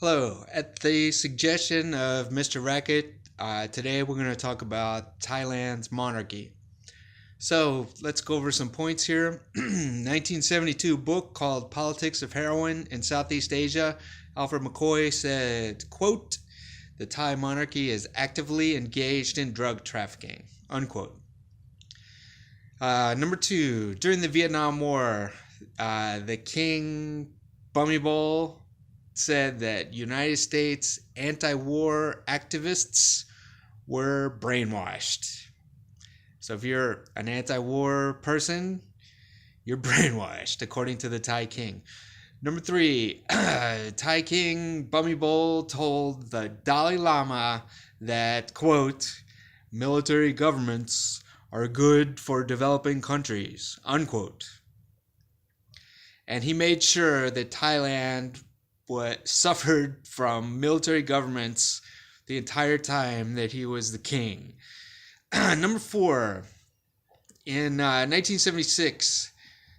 Hello. At the suggestion of Mr. Racket, today we're going to talk about Thailand's monarchy. So let's go over some points here. 1972 book called Politics of Heroin in Southeast Asia. Alfred McCoy said, quote, "The Thai monarchy is actively engaged in drug trafficking," unquote. Number two, during the Vietnam War, the King Bummy said that United States anti-war activists were brainwashed. So if you're an anti-war person, you're brainwashed, according to the Thai King. Number three, Thai King Bummy told the Dalai Lama that, quote, "military governments are good for developing countries," unquote. And he made sure that Thailand suffered from military governments the entire time that he was the king. Number four, in 1976,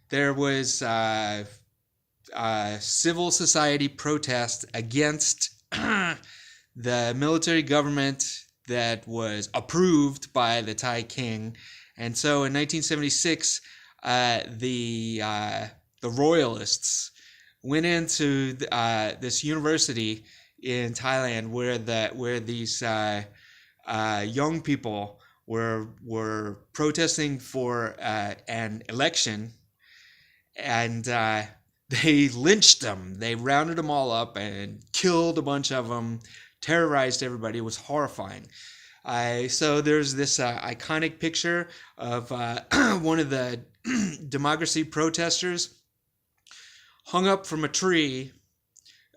there was a civil society protest against the military government that was approved by the Thai king. And so in 1976, the royalists went into this university in Thailand where these young people were protesting for an election, and they lynched them. They rounded them all up and killed a bunch of them, terrorized everybody. It was horrifying. So there's this iconic picture of one of the democracy protesters hung up from a tree,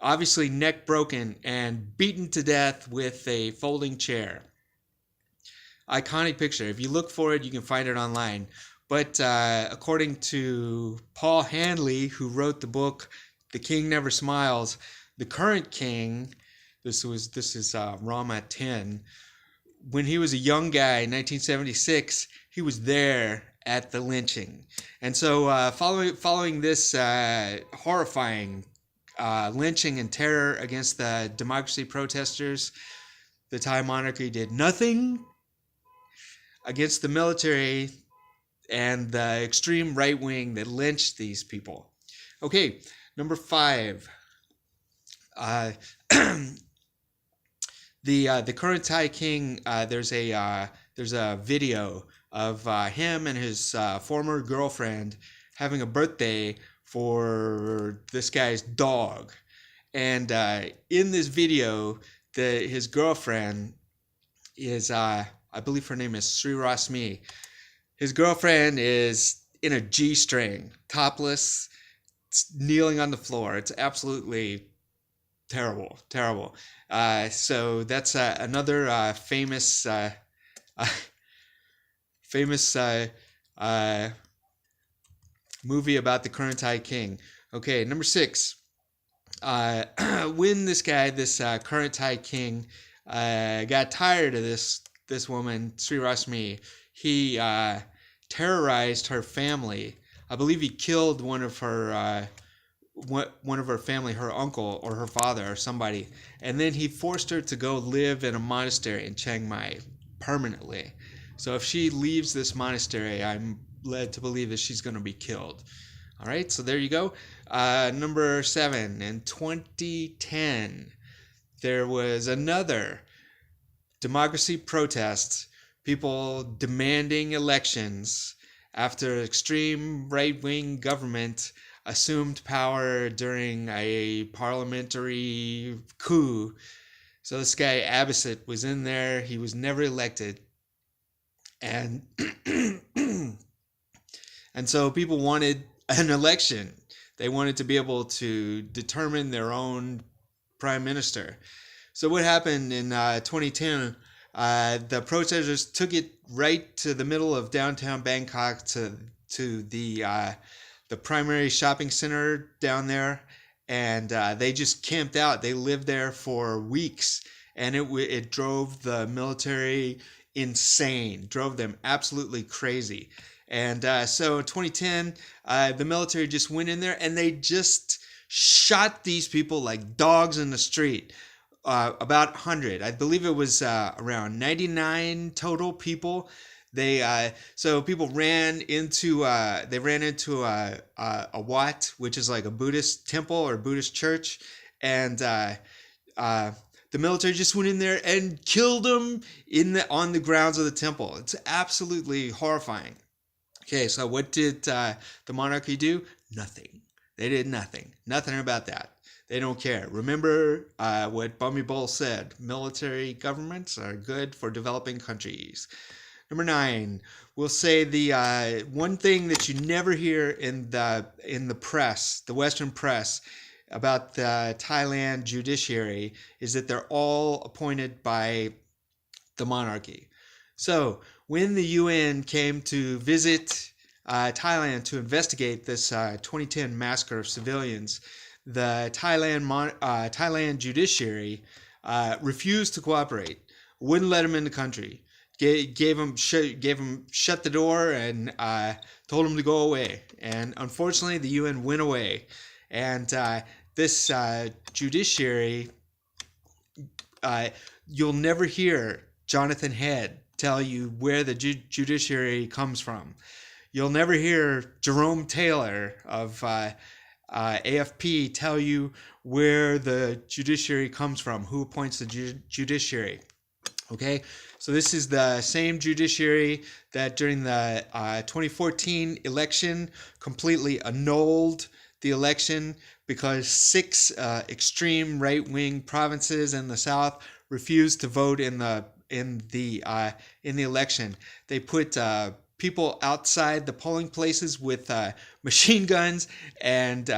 obviously neck broken, and beaten to death with a folding chair. Iconic picture. If you look for it, you can find it online. But according to Paul Hanley, who wrote the book "The King Never Smiles," the current king, this is Rama 10, when he was a young guy in 1976, he was there at the lynching. And so following this horrifying lynching and terror against the democracy protesters, the Thai monarchy did nothing against the military and the extreme right wing that lynched these people. Okay, number five. The current Thai king, there's a video of him and his former girlfriend having a birthday for this guy's dog. And in this video, his girlfriend is, I believe her name is Sri Rasmi. His girlfriend is in a G-string, topless, kneeling on the floor. It's absolutely terrible. So that's another famous movie about the current Thai king. Okay, number six. When this current Thai king, got tired of this woman, Sri Rasmi, he terrorized her family. I believe he killed one of her family, her uncle or her father or somebody, and then he forced her to go live in a monastery in Chiang Mai permanently. So if she leaves this monastery, I'm led to believe that she's going to be killed. All right, so there you go. Number seven, in 2010, there was another democracy protest, people demanding elections after extreme right-wing government assumed power during a parliamentary coup. So this guy Abbasid was in there. He was never elected. And and so people wanted an election. They wanted to be able to determine their own prime minister. So what happened in 2010, the protesters took it right to the middle of downtown Bangkok, to the primary shopping center down there, and they just camped out. They lived there for weeks, and it drove the military insane, drove them absolutely crazy. And so in 2010, the military just went in there and they just shot these people like dogs in the street. About 100. I believe it was around 99 total people. So people ran into a Wat, which is like a Buddhist temple or Buddhist church, and uh, the military just went in there and killed them on the grounds of the temple. It's absolutely horrifying. Okay, so what did the monarchy do? Nothing. They did nothing. Nothing about that. They don't care. Remember what Bummy Bull said. Military governments are good for developing countries. Number 9, we'll say the one thing that you never hear in the press, the Western press, about the Thailand judiciary is that they're all appointed by the monarchy. So when the UN came to visit Thailand to investigate this 2010 massacre of civilians, the Thailand judiciary refused to cooperate, wouldn't let them in the country, gave them shut the door and told them to go away. And unfortunately, the UN went away, and this judiciary, you'll never hear Jonathan Head tell you where the judiciary comes from. You'll never hear Jerome Taylor of AFP tell you where the judiciary comes from, who appoints the judiciary. Okay, so this is the same judiciary that during the 2014 election completely annulled the election because 6 extreme right-wing provinces in the South refused to vote in the election. They put people outside the polling places with machine guns and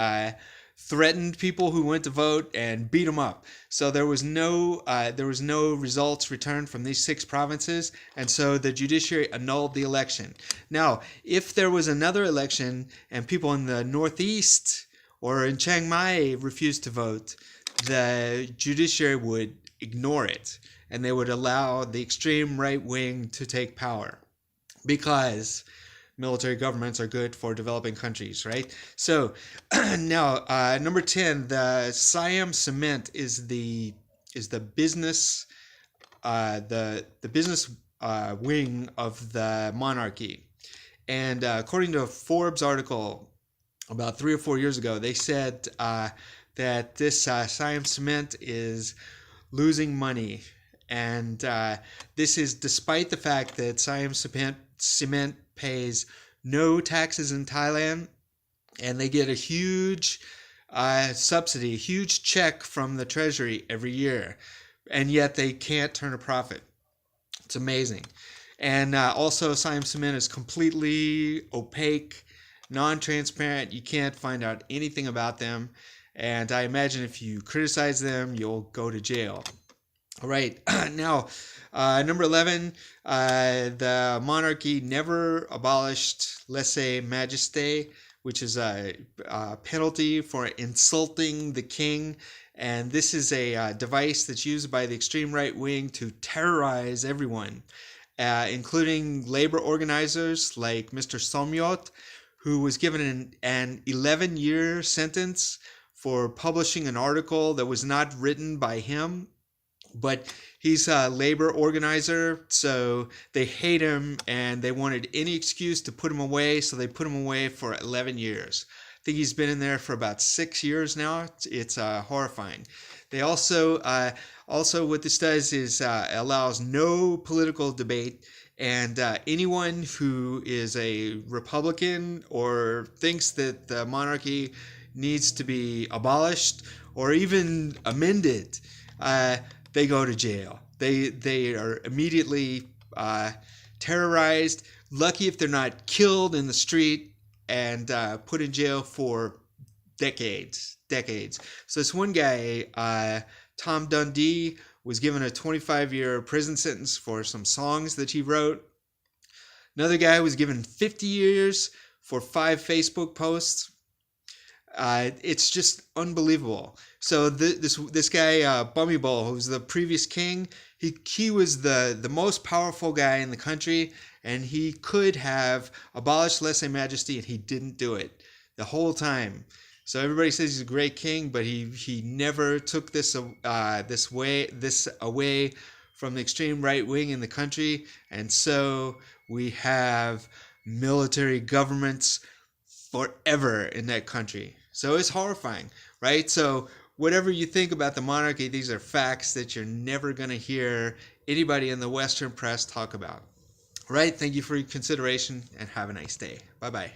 threatened people who went to vote and beat them up. So there was no results returned from these 6 provinces, and so the judiciary annulled the election. Now, if there was another election and people in the Northeast or in Chiang Mai refused to vote, the judiciary would ignore it, and they would allow the extreme right wing to take power, because military governments are good for developing countries, right? So now, number 10, the Siam Cement is the business business wing of the monarchy, and according to a Forbes article about 3 or 4 years ago, they said that this Siam Cement is losing money, and this is despite the fact that Siam Cement pays no taxes in Thailand, and they get a huge subsidy, a huge check from the treasury every year, and yet they can't turn a profit. It's amazing. And also, Siam Cement is completely opaque, non-transparent. You can't find out anything about them, and I imagine if you criticize them, you'll go to jail. All right, now, number 11, the monarchy never abolished lèse-majesté, which is a penalty for insulting the king. And this is a device that's used by the extreme right wing to terrorize everyone, including labor organizers like Mr. Somyot, who was given an 11-year sentence for publishing an article that was not written by him. But he's a labor organizer, so they hate him, and they wanted any excuse to put him away, so they put him away for 11 years. I think he's been in there for about 6 years now. It's horrifying. They also what this does is allows no political debate, and anyone who is a Republican or thinks that the monarchy needs to be abolished or even amended, they go to jail. They are immediately terrorized. Lucky if they're not killed in the street and put in jail for decades. So this one guy, Tom Dundee, was given a 25-year prison sentence for some songs that he wrote. Another guy was given 50 years for 5 Facebook posts. It's just unbelievable. So this guy, Bummy-Bull, who's the previous king, he was the most powerful guy in the country, and he could have abolished lèse-majesté, and he didn't do it the whole time. So everybody says he's a great king, but he never took this away from the extreme right wing in the country, and so we have military governments forever in that country. So it's horrifying, right? So whatever you think about the monarchy, these are facts that you're never going to hear anybody in the Western press talk about. Right? Thank you for your consideration and have a nice day. Bye bye.